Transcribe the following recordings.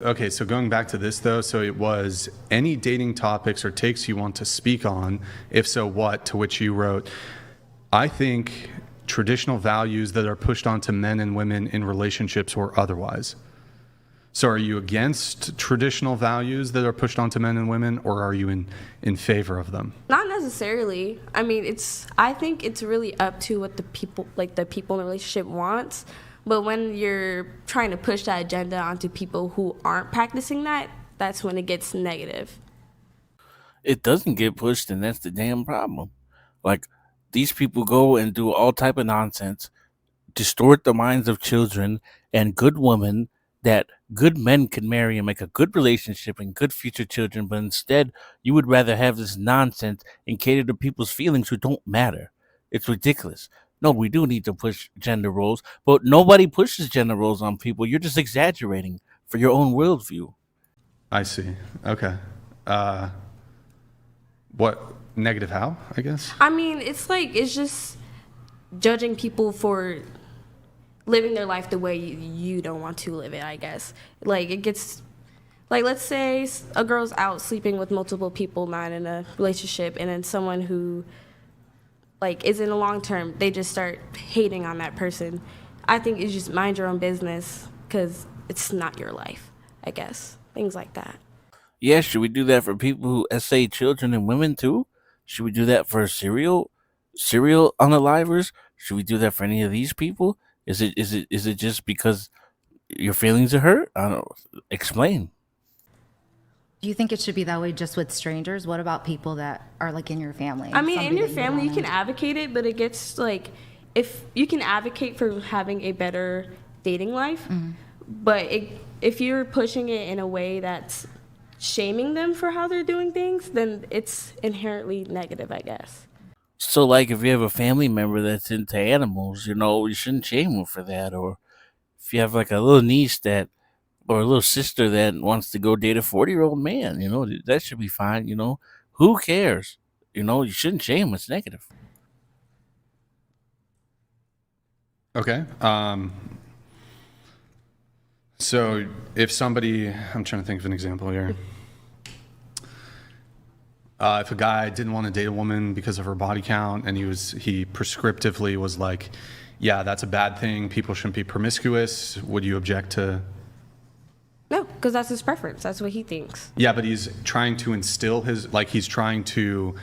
Okay, so going back to this though, so it was any dating topics or takes you want to speak on, if so what, to which you wrote, I think traditional values that are pushed onto men and women in relationships or otherwise. So are you against traditional values that are pushed onto men and women, or are you in favor of them? Not necessarily. I mean, I think it's really up to what the people in the relationship wants. But when you're trying to push that agenda onto people who aren't practicing that, that's when it gets negative. It doesn't get pushed, and that's the damn problem. Like, these people go and do all type of nonsense, distort the minds of children and good women that good men could marry and make a good relationship and good future children, but instead you would rather have this nonsense and cater to people's feelings who don't matter. It's ridiculous. No, we do need to push gender roles, but nobody pushes gender roles on people. You're just exaggerating for your own worldview. I see. Okay. What negative how, I guess? I mean, it's just judging people for living their life the way you don't want to live it, I guess. Like, it gets, like, let's say a girl's out sleeping with multiple people, not in a relationship, and then someone who, like, is in a long term, they just start hating on that person. I think it's just mind your own business, because it's not your life, I guess. Things like that. Yeah, should we do that for people who essay children and women too? Should we do that for serial unalivers? Should we do that for any of these people? Is it just because your feelings are hurt? I don't know. Explain. Do you think it should be that way just with strangers? What about people that are like in your family? I mean, in Somebody your that family, you don't can know? advocate it, but it gets like, if you can advocate for having a better dating life, but if you're pushing it in a way that's shaming them for how they're doing things, then it's inherently negative, I guess. So, like, if you have a family member that's into animals, you shouldn't shame them for that. Or if you have like a little niece or a little sister that wants to go date a 40-year-old man, that should be fine. Who cares? You shouldn't shame 'em, it's negative. Okay. So if somebody, I'm trying to think of an example here. If a guy didn't want to date a woman because of her body count, and he prescriptively was like, yeah, that's a bad thing, people shouldn't be promiscuous, would you object to? No, because that's his preference. That's what he thinks. Yeah, but he's trying to instill he's trying to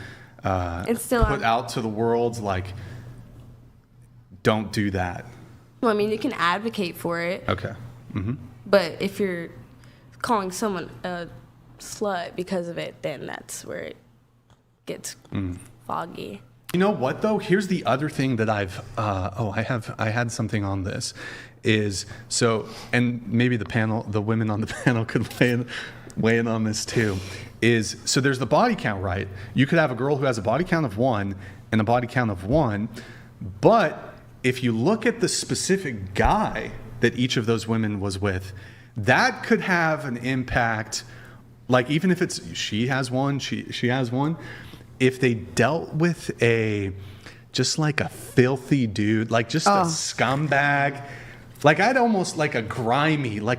Instill put out to the world, like, don't do that. Well, I mean, you can advocate for it, Okay. but if you're calling someone a slut because of it, then that's where it gets foggy. You know what though? Here's the other thing that I had something on this, is so, and maybe the women on the panel could weigh in on this too. Is so there's the body count, right? You could have a girl who has a body count of 1 and a body count of 1, but if you look at the specific guy that each of those women was with, that could have an impact. Like, even if it's she has 1, she has 1, if they dealt with just like a filthy dude, like just a scumbag, like I'd almost like a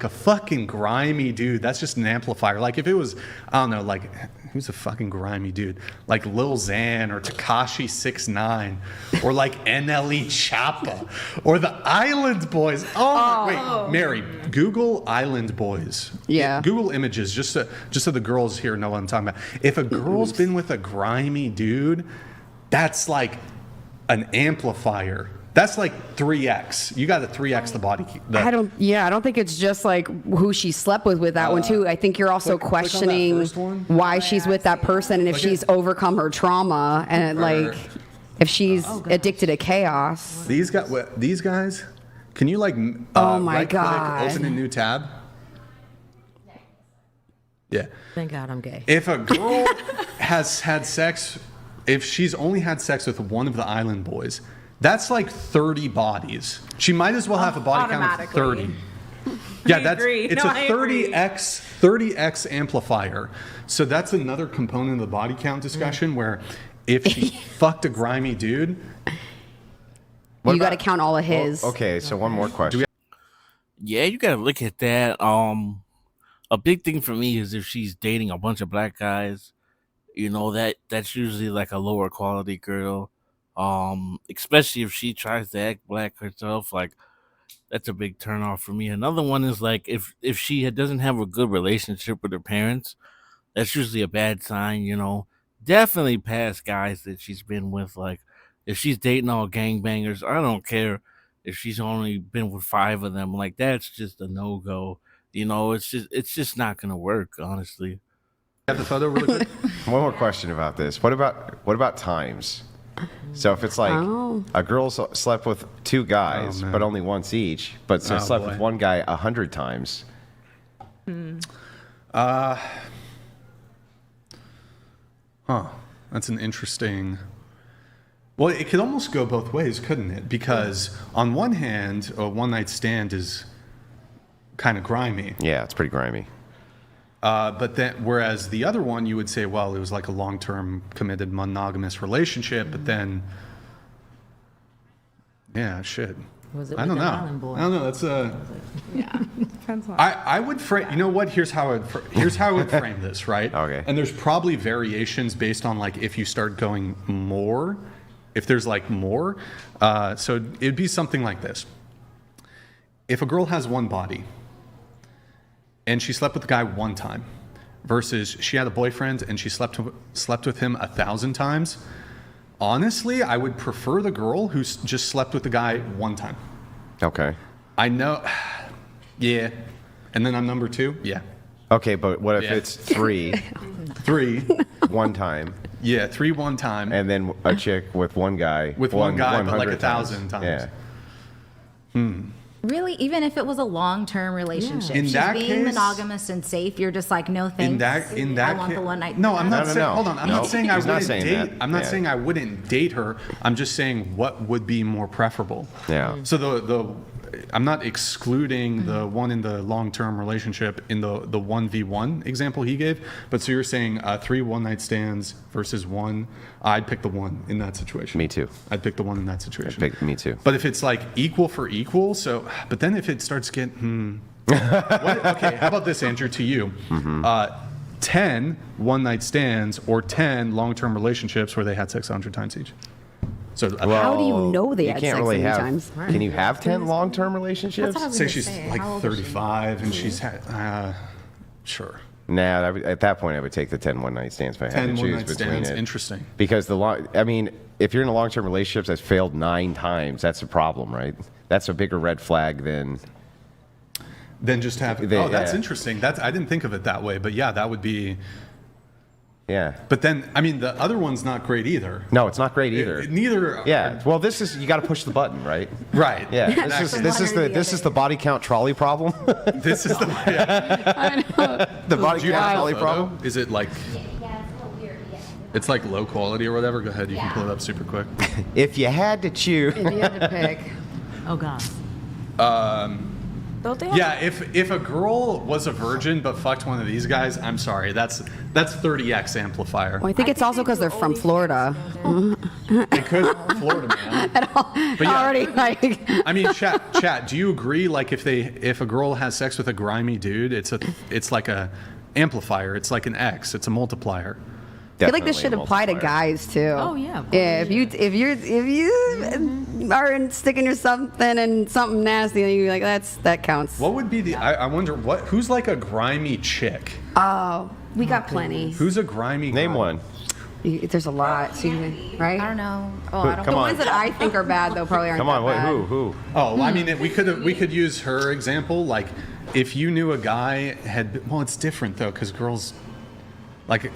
fucking grimy dude. That's just an amplifier. Like if it was, I don't know, like who's a fucking grimy dude? Like Lil Xan or Tekashi 6ix9ine or like NLE Choppa or the Island Boys. Wait, Mary, Google Island Boys. Yeah. Google images just so the girls here know what I'm talking about. If a girl's been with a grimy dude, that's like an amplifier. That's like 3x. You got to 3x the body. I don't think it's just like who she slept with that one too. I think you're also click on that questioning first one. why she's with that person and if she's overcome her trauma and like if she's addicted to chaos. These guys, can you like Oh my right click, God. open a new tab? Yeah. Thank God I'm gay. If a girl has had sex, if she's only had sex with one of the Island Boys, that's like 30 bodies. She might as well have a body count of 30. Yeah, it's a 30x amplifier. So that's another component of the body count discussion where if she fucked a grimy dude, You got to count all of his. Okay, so one more question. Yeah, you gotta look at that. a big thing for me is if she's dating a bunch of black guys, that's usually like a lower quality girl. Especially if she tries to act black herself, like that's a big turn off for me. Another one is like if she doesn't have a good relationship with her parents, that's usually a bad sign. Definitely past guys that she's been with. Like if she's dating all gangbangers, I don't care if she's only been with 5 of them. Like that's just a no go. It's just not gonna work, honestly. Have the photo really quick? One more question about this. What about times? So if it's like a girl slept with 2 guys, man. but only once each, but so slept boy. with one guy 100 times. That's an interesting. Well, it could almost go both ways, couldn't it? Because on one hand, a one night stand is kind of grimy. Yeah, it's pretty grimy. But then, whereas the other one, you would say, well, it was like a long-term committed monogamous relationship. But then, yeah, shit. Was it I with don't an know. island boy? I don't know. That's a. Yeah, depends on. I would frame. You know what? Here's how I would frame this. Right. Okay. And there's probably variations based on like if you start going more, if there's like more. So it'd be something like this. If a girl has one body. And she slept with the guy one time, versus she had a boyfriend and she slept with him 1,000 times. Honestly, I would prefer the girl who just slept with the guy one time. Okay. I know, yeah. And then I'm number 2, yeah. Okay, but what if Yeah. it's 3 3, one time, yeah, 3 one time, and then a chick with one guy with one guy, but like 100 1,000 times. Yeah. Really, even if it was a long-term relationship, In she's that being case- monogamous and safe. You're just like, no thanks. In that I want ca- the one night. No, I'm not No, saying. no. Hold on, I'm No, not saying I he's not wouldn't saying date. that. I'm not Yeah. saying I wouldn't date her. I'm just saying what would be more preferable. Yeah. So I'm not excluding the one in the long-term relationship in the 1v1 example he gave, but so you're saying 3 one-night stands versus 1. I'd pick the 1 in that situation. Me too. I'd pick the 1 in that situation. Me too. But if it's like equal for equal, but then if it starts getting, okay, how about this, Andrew, to you? 10 one-night stands or 10 long-term relationships where they had sex 100 times each. So How do you know they you had can't sex really many have. times? Can you have 10 long-term relationships? That's what I was say gonna she's say. like How old is she? 35 and she's had, sure. Nah, at that point, I would take the 10 one-night stands if I had 10 to choose one-night between stands, it. interesting. Because if you're in a long-term relationship that's failed 9 times, that's a problem, right? That's a bigger red flag than. Then just have, They- that's yeah. interesting. I didn't think of it that way, but yeah, that would be, Yeah. but then, I mean, the other one's not great either. No, it's not great either. Neither. Yeah. Well, you got to push the button, right? Right. Yeah. Exactly. This is the body count trolley problem. This is the, yeah. The body Do you count have trolley the photo? problem. Is it like, Yeah, it's a little weird, yeah. it's like low quality or whatever? Go ahead, you can pull it up super quick. If you had to choose. If you had to pick. Oh God. Don't they have Yeah, if a girl was a virgin but fucked one of these guys, I'm sorry, that's 30x amplifier. Well, I think it's also because they're from Florida. It could Florida man. But yeah, Already, like, I mean, chat. Do you agree? Like, if a girl has sex with a grimy dude, it's like a amplifier. It's like an X. It's a multiplier. I feel like this should apply to guys too. Oh, yeah. Yeah, if you are sticking or something and something nasty, and you're like, that counts. What would be the? I wonder who's like a grimy chick. Oh, we got plenty. Who's a grimy? Name guy? one. There's a lot, so right? I don't know. Oh, I don't. Come The on. ones that I think are bad though probably aren't. Come on. that Wait, bad. who? Oh, I mean, we could use her example. Like, if you knew a guy had, well, it's different though, because girls, like,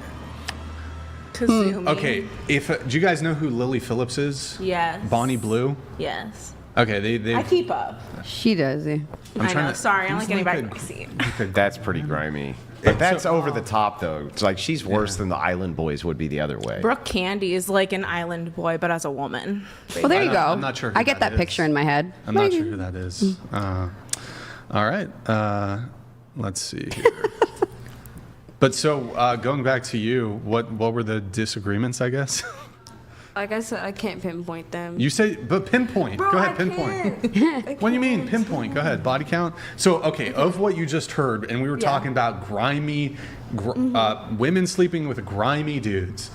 Kasumi. okay, do you guys know who Lily Phillips is? Yes. Bonnie Blue. Yes. Okay, they. I keep up. She does. Yeah. I'm I trying know. to- Sorry, I'm who's like getting back like to a- my seat. That's pretty grimy. But that's over the top, though. It's like she's worse than the Island Boys would be the other way. Brooke Candy is like an island boy, but as a woman. Well, there you go. I'm not sure who I get that that is. picture in my head. I'm not sure who that is. All right. Let's see here. But so going back to you, what were the disagreements? I guess. Like I said, I can't pinpoint them. You say, but pinpoint. Bro, Go I ahead, pinpoint. can't. What do you mean pinpoint? Go ahead, body count. So, okay, of what you just heard, and we were Yeah. talking about grimy, women sleeping with grimy dudes.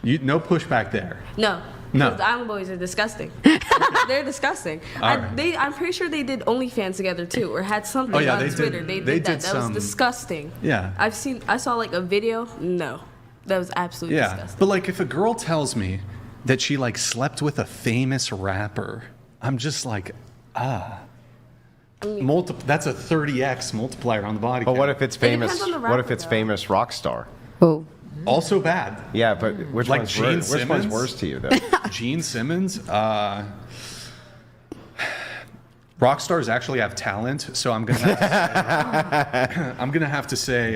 No pushback there. No. No. Because the Island Boys are disgusting. They're disgusting. All right. I'm pretty sure they did OnlyFans together too, or had something Oh, yeah, on they did- Twitter. They they did that. did That was some- disgusting. Yeah. I saw like a video. No, that was absolutely Yeah, disgusting. but like if a girl tells me that she like slept with a famous rapper, I'm just like, that's a 30x multiplier on the body But count. what if it's depends famous? on the What if rapper, it's though. famous rock star? Oh, Also bad. Yeah, but which Like one's Gene worse? Which one's Simmons? worse to you though? Gene Simmons, rock stars actually have talent, so I'm gonna have to say, I'm gonna have to say,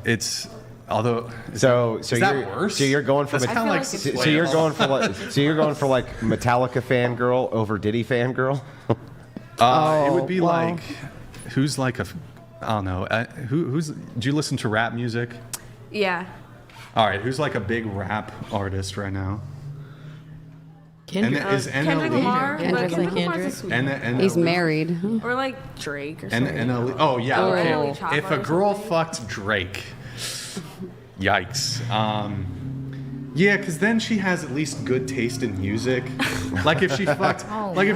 it's although So is you're that worse? So you're going for That's Met- kinda like it's so you're going for like Metallica fangirl over Diddy fangirl. It would be like who's like I don't know. Who's do you listen to rap music? Yeah. All right, who's like a big rap artist right now? And is Kendrick NLE Lamar, but Kendrick. Kendrick Lamar's a Kendrick. sweet. and he's married. Or like Drake or And something. NLE. Oh yeah. Or Okay. NLE Choppa If a or girl something. fucked Drake, yikes. Yeah, because then she has at least good taste in music. Like if she fucked, like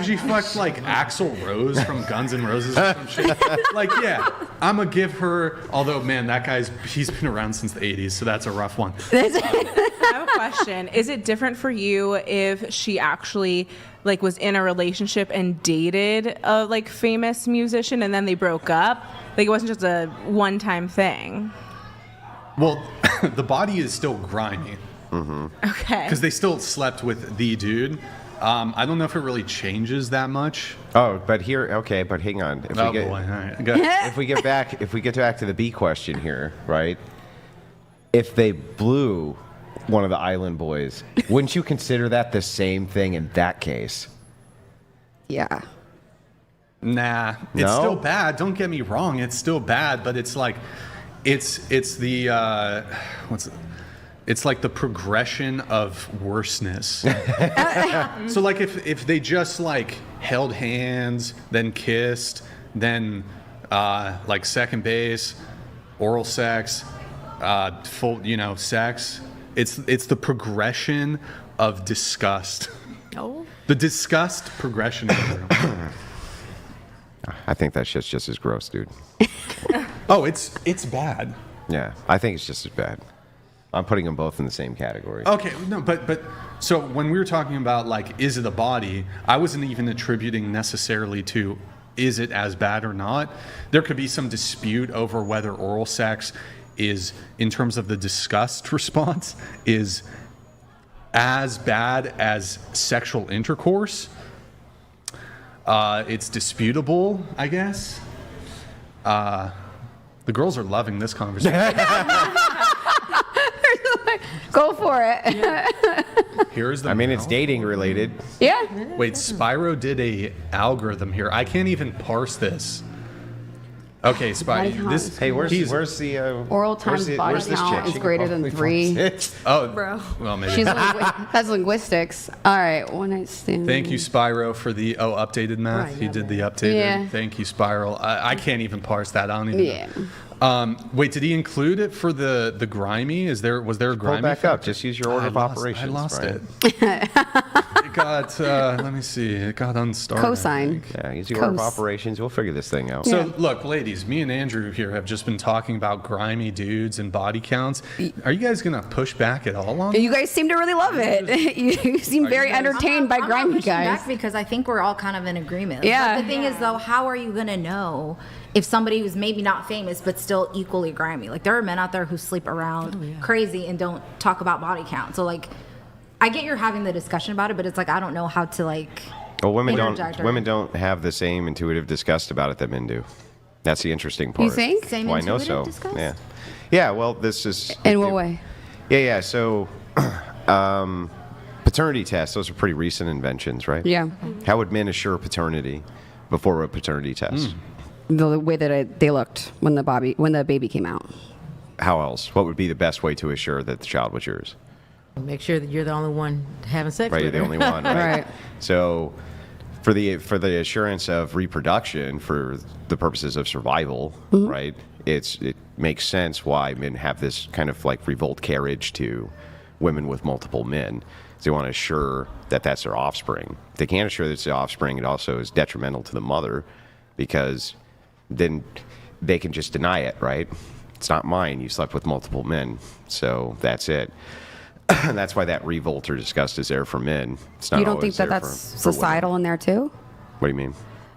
Axl Rose from Guns N' Roses or some shit. Like yeah, I'ma give her. Although man, he's been around since the '80s, so that's a rough one. I have a question. Is it different for you if she actually like was in a relationship and dated a like famous musician and then they broke up? Like it wasn't just a one-time thing. Well, the body is still grimy Okay. because they still slept with the dude. I don't know if it really changes that much. Oh, but hang on. If Oh we get, boy, all right. Go ahead. if we get back to the B question here, right? If they blew one of the Island Boys, wouldn't you consider that the same thing in that case? Yeah. Nah, it's No? still bad. Don't get me wrong, it's still bad, but it's like, it's the it's like the progression of worseness. So like if they just like held hands, then kissed, then like second base, oral sex, full sex. It's the progression of disgust. Oh. The disgust progression. I think that shit's just as gross, dude. Oh, it's bad. Yeah, I think it's just as bad. I'm putting them both in the same category. Okay, no, but so when we were talking about like, is it a body? I wasn't even attributing necessarily to is it as bad or not. There could be some dispute over whether oral sex is, in terms of the disgust response, is as bad as sexual intercourse. It's disputable, I guess. The girls are loving this conversation. Go for it. Here's the. I mean, it's mail. dating related. Yeah. Wait, Spyro did a algorithm here. I can't even parse this. Okay, Body Spyro. count. This Hey, where's he's- the Oral where's times the- body where's this count chick? is She can greater than probably 3. parse it. Oh, Bro. well, maybe. That's linguistics. All right, one night stand. Thank you, Spyro, for the updated math. Right, He yeah, did the updated. Yeah. Thank you, Spiral. I can't even parse that. I don't even. Yeah. Know. Wait, did he include it for the grimy? Was there a grimy? Pull back factor? up. Just use your order of operations. I lost Brian. it. It got. Let me see. It got unstarted. I Cosine. think. Yeah, use your order of Cos. operations. We'll figure this thing out. So, look, ladies, me and Andrew here have just been talking about grimy dudes and body counts. Are you guys going to push back at all on You guys seem to really love it. You seem very entertained by I'm not grimy pushing guys. back because I think we're all kind of in agreement. Yeah. But the thing is, though, how are you going to know if somebody who's maybe not famous but still equally grimy? Like, there are men out there who sleep around crazy and don't talk about body count. So, like, I get you're having the discussion about it, but it's like I don't know how to, like, Well, interject or- women don't have the same intuitive disgust about it that men do. That's the interesting part. You think? Same Well, I know so. intuitive disgust? Yeah. Yeah. Well, this is. In what way? Yeah. So, paternity tests. Those are pretty recent inventions, right? Yeah. How would men assure paternity before a paternity test? The way that they looked when the baby came out. How else? What would be the best way to assure that the child was yours? Make sure that you're the only one having sex Right, you're with the her. only one, right? Right. So, for the assurance of reproduction, for the purposes of survival, right? It makes sense why men have this kind of like revolt carriage to women with multiple men. They want to assure that that's their offspring. If they can't assure that it's their offspring, it also is detrimental to the mother, because then they can just deny it, right? It's not mine. You slept with multiple men, so that's it. That's why that revolt or disgust is there for men. It's not You don't think always that there that's for women. societal in there too? What do you mean?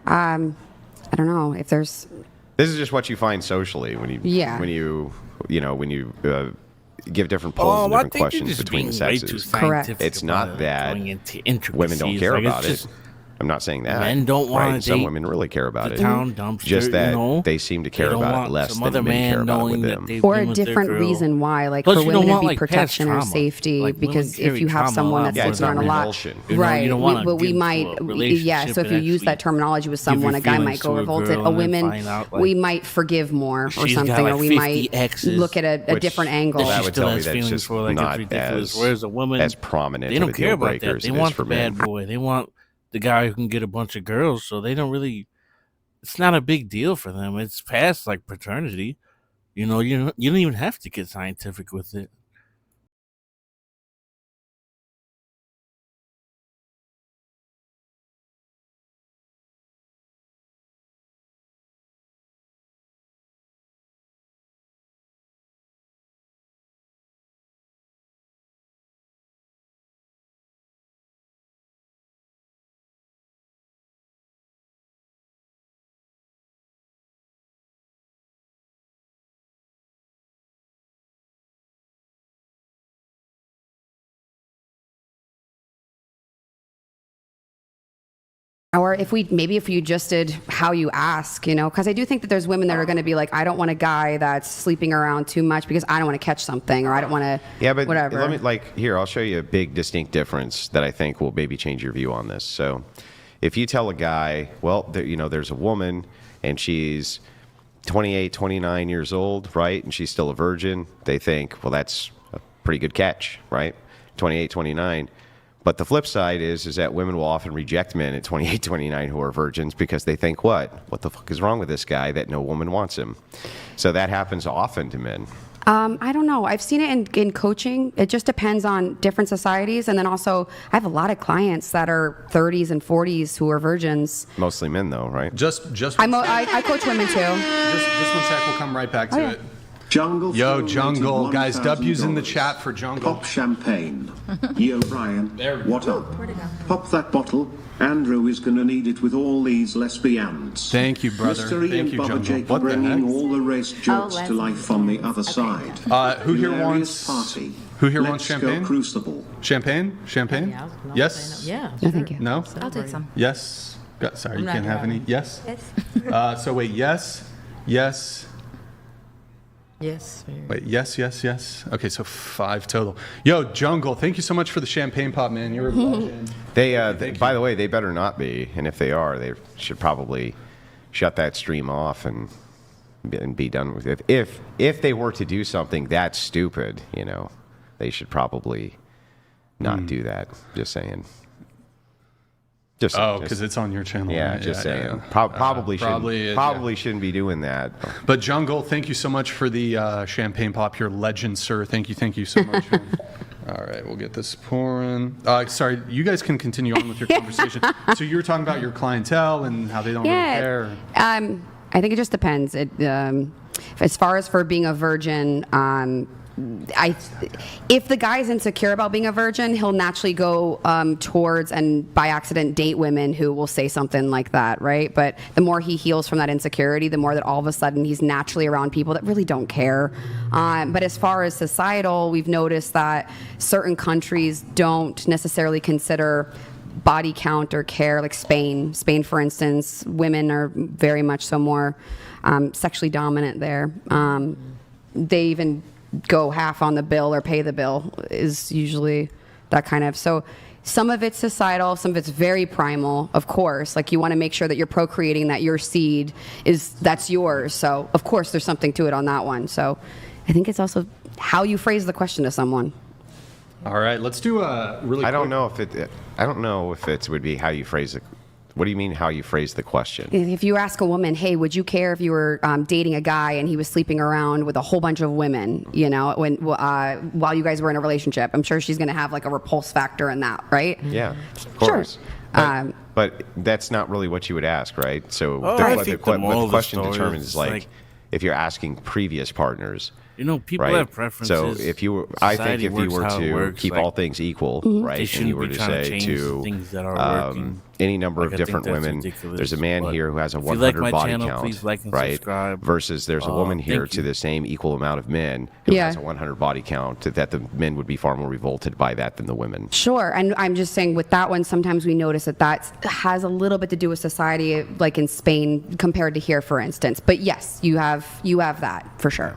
I don't know if there's. This is just what you find socially when you Yeah. when you give different polls and I different think you're questions just between the being way too sexes. Correct. scientific It's not about it, that going into Women don't intricacies. care Like, it's about it. just- I'm not saying that. Men don't wanna right? Some date women really care about the it. town dumpster, Just that you know? they seem to They care don't about it want less some than other men care man about it knowing with that them. they've Or been a with their different girl. reason why, like Plus, for you women don't to want, be like, past protection or trauma. safety, Like, women because if carry you have trauma someone a lot that's Yeah, more it's sleeping not around a lot, revulsion. You know, you right? don't wanna But we give might, to a relationship yeah. So if you and use that actually terminology with give your someone, a guy feelings might go to a revolted. girl A and then woman, find out, like, we might forgive more or she's got, something, like, or we 50 might exes, look at a which- different angle. That She would still tell me has that's feelings just for, like, it's not ridiculous. as, Whereas a woman, as prominent they of don't a care deal about breaker that. as They it is want for the bad men. boy. They want the guy who can get a bunch of girls. So they don't really. It's not a big deal for them. It's past like paternity. You know, you don't even have to get scientific with it. Or if you just did how you ask, because I do think that there's women that are going to be like, I don't want a guy that's sleeping around too much because I don't want to catch something, or I don't want to. Yeah, but whatever. let me here. I'll show you a big distinct difference that I think will maybe change your view on this. So, if you tell a guy, well, there's a woman and she's 28, 29 years old, right, and she's still a virgin, they think, well, that's a pretty good catch, right? 28, 29. But the flip side is that women will often reject men at 28, 29 who are virgins because they think, what the fuck is wrong with this guy that no woman wants him? So that happens often to men. I don't know. I've seen it in coaching. It just depends on different societies. And then also, I have a lot of clients that are 30s and 40s who are virgins. Mostly men, though, right? Just I coach women too. just one sec. We'll come right back to it. Jungle. Yo, Phil Jungle, rated guys. W's in the $1,000. chat for Jungle. Pop champagne. Yo, Brian. There we What up? Pop that bottle. Andrew is gonna need it with all these lesbians. Thank you, brother. Mr. Ian Thank you, Bubba Jungle. Jacob What the bringing heck? all the race jokes to life on the other side. Who here Hilarious wants? party. Who here Let's wants champagne? Go Crucible. Champagne? Champagne? Yeah, I was Yes. Yeah. No, thank you. No. I'll take some. Yes. Sorry, you not can't have any. driving. Yes. Yes. So wait. Yes. Yes. Yes. Wait. Yes. Yes. Yes. Okay. So 5 total. Yo, Jungle. Thank you so much for the champagne pop, man. You're a legend. By the way, they better not be. And if they are, they should probably shut that stream off and be done with it. If they were to do something that stupid, they should probably not do that. Just saying. Just because it's on your channel. yeah, right? just saying. yeah. Probably Probably shouldn't be doing that. But Jungle, thank you so much for the champagne pop. You're a legend, sir. Thank you so much. Man. All right, we'll get this pouring. Sorry, you guys can continue on with your conversation. So you were talking about your clientele and how they don't really care. I think it just depends. As far as for being a virgin, if the guy's insecure about being a virgin, he'll naturally go towards and by accident date women who will say something like that, right? But the more he heals from that insecurity, the more that all of a sudden he's naturally around people that really don't care. But as far as societal, we've noticed that certain countries don't necessarily consider body count or care, like Spain. Spain, for instance, women are very much so more sexually dominant there. They even go half on the bill or pay the bill is usually that kind of. So some of it's societal, some of it's very primal, of course. Like you want to make sure that you're procreating, that your seed that's yours. So of course there's something to it on that one. So I think it's also how you phrase the question to someone. All right, let's do a really. I don't quick- know if it. I don't know if it would be how you phrase it. What do you mean how you phrase the question? If you ask a woman, hey, would you care if you were dating a guy and he was sleeping around with a whole bunch of women, while you guys were in a relationship? I'm sure she's going to have like a repulse factor in that, right? Yeah, of Sure. course. Um, But that's not really what you would ask, right? So Oh, the, I what think the, the what moral the of the question story determines is, like like- if you're asking previous partners. You know, people Right. have preferences. So if you were, I think Society if you works were how it to works, keep like, all things equal, They right, and shouldn't you were be to trying to say change to things that are working. any number Like, of I think different that's women, ridiculous, there's a man but here who has a if you 100 like my body channel, count, please like and right, subscribe. versus there's a woman here thank to you. the same equal amount of men who Yeah. has a 100 body count, that the men would be far more revolted by that than the women. Sure, and I'm just saying with that one, sometimes we notice that has a little bit to do with society, like in Spain compared to here, for instance. But yes, you have that for sure.